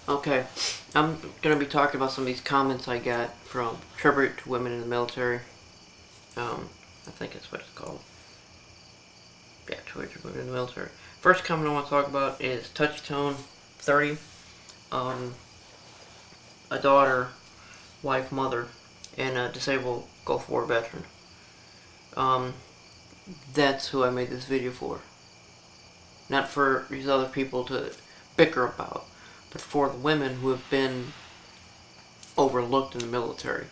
Okay, I'm gonna be talking about some of these comments I got from Tribute to Women in the Military. I think that's what it's called. Yeah, Tribute to Women in the Military. First comment I want to talk about is Touchytone 30. Um, a daughter, wife, mother, and a disabled Gulf War veteran. Um, that's who I made this video for. Not for these other people to bicker about, but for the women who have been overlooked in the military.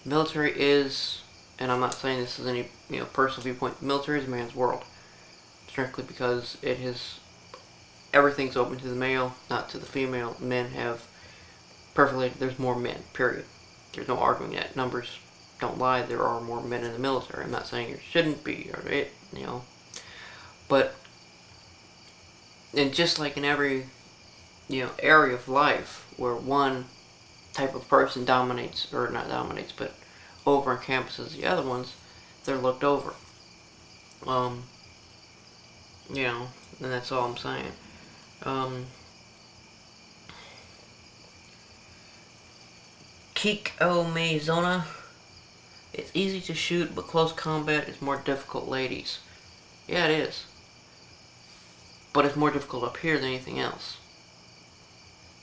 The military is, and I'm not saying this is any personal viewpoint, the military is a man's world. Strictly because it has everything's open to the male, not to the female. Men have perfectly, there's more men, period. There's no arguing that. Numbers don't lie, there are more men in the military. I'm not saying there shouldn't be, or but, and just like in every, area of life where one type of person dominates, or not dominates, but over on campuses the other ones, they're looked over. Um, and that's all I'm saying. Kiko Maizona. It's easy to shoot, but close combat is more difficult, ladies. Yeah, it is. But it's more difficult up here than anything else.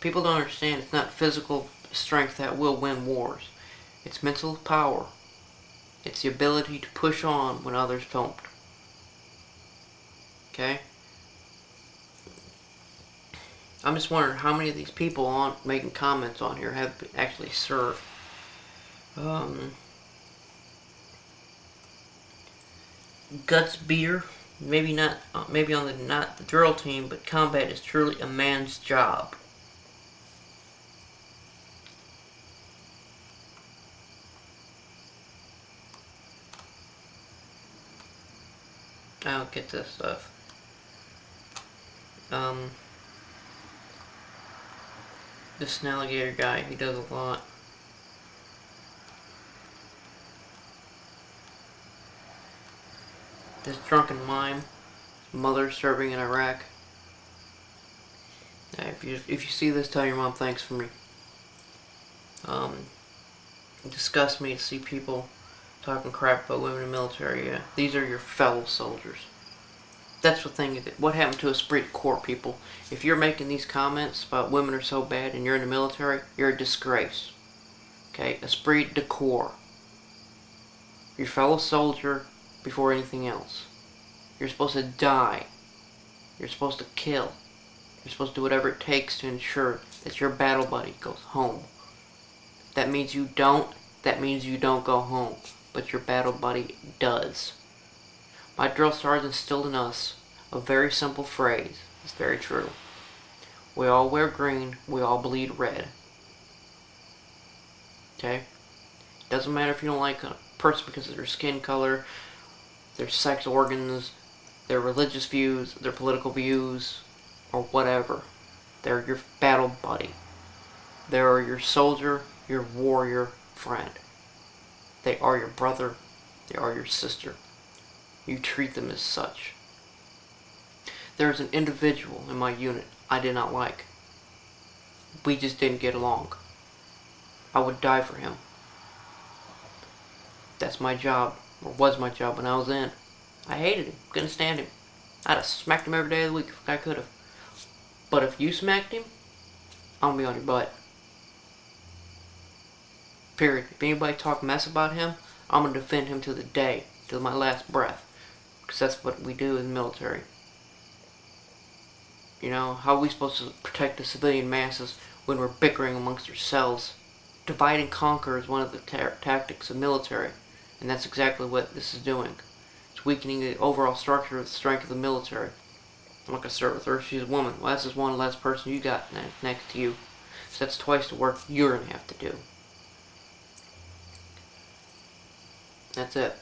People don't understand it's not physical strength that will win wars. It's mental power. It's the ability to push on when others don't. Okay? I'm just wondering how many of these people on making comments on here have actually served. Guts beater, maybe not, maybe on the not the drill team, but combat is truly a man's job. I don't get this stuff. This alligator guy, he does a lot. This drunken mime, mother serving in Iraq. If you see this, tell your mom thanks for me. It disgusts me to see people talking crap about women in the military. Yeah, these are your fellow soldiers. That's the thing. What happened to esprit de corps, people? If you're making these comments about women are so bad and you're in the military, you're a disgrace. Okay, esprit de corps. Your fellow soldier before anything else. You're supposed to die. You're supposed to kill. You're supposed to do whatever it takes to ensure that your battle buddy goes home. That means you don't go home. But your battle buddy does. My drill sergeant instilled in us a very simple phrase. It's very true. We all wear green, we all bleed red. Okay? Doesn't matter if you don't like a person because of their skin color, their sex organs, their religious views, their political views, or whatever. They're your battle buddy. They are your soldier, your warrior friend. They are your brother. They are your sister. You treat them as such. There's an individual in my unit I did not like. We just didn't get along. I would die for him. That's my job, or was my job when I was in. I hated him, couldn't stand him. I'd have smacked him every day of the week if I could have. But if you smacked him, I'm gonna be on your butt. Period. If anybody talk mess about him, I'm gonna defend him to the day, till my last breath. Because that's what we do in the military. How are we supposed to protect the civilian masses when we're bickering amongst ourselves? Divide and conquer is one of the tactics of military, and that's exactly what this is doing. It's weakening the overall structure of the strength of the military. I'm not going to start with her, she's a woman. Well, that's just one less person you got next to you. So that's twice the work you're going to have to do. That's it.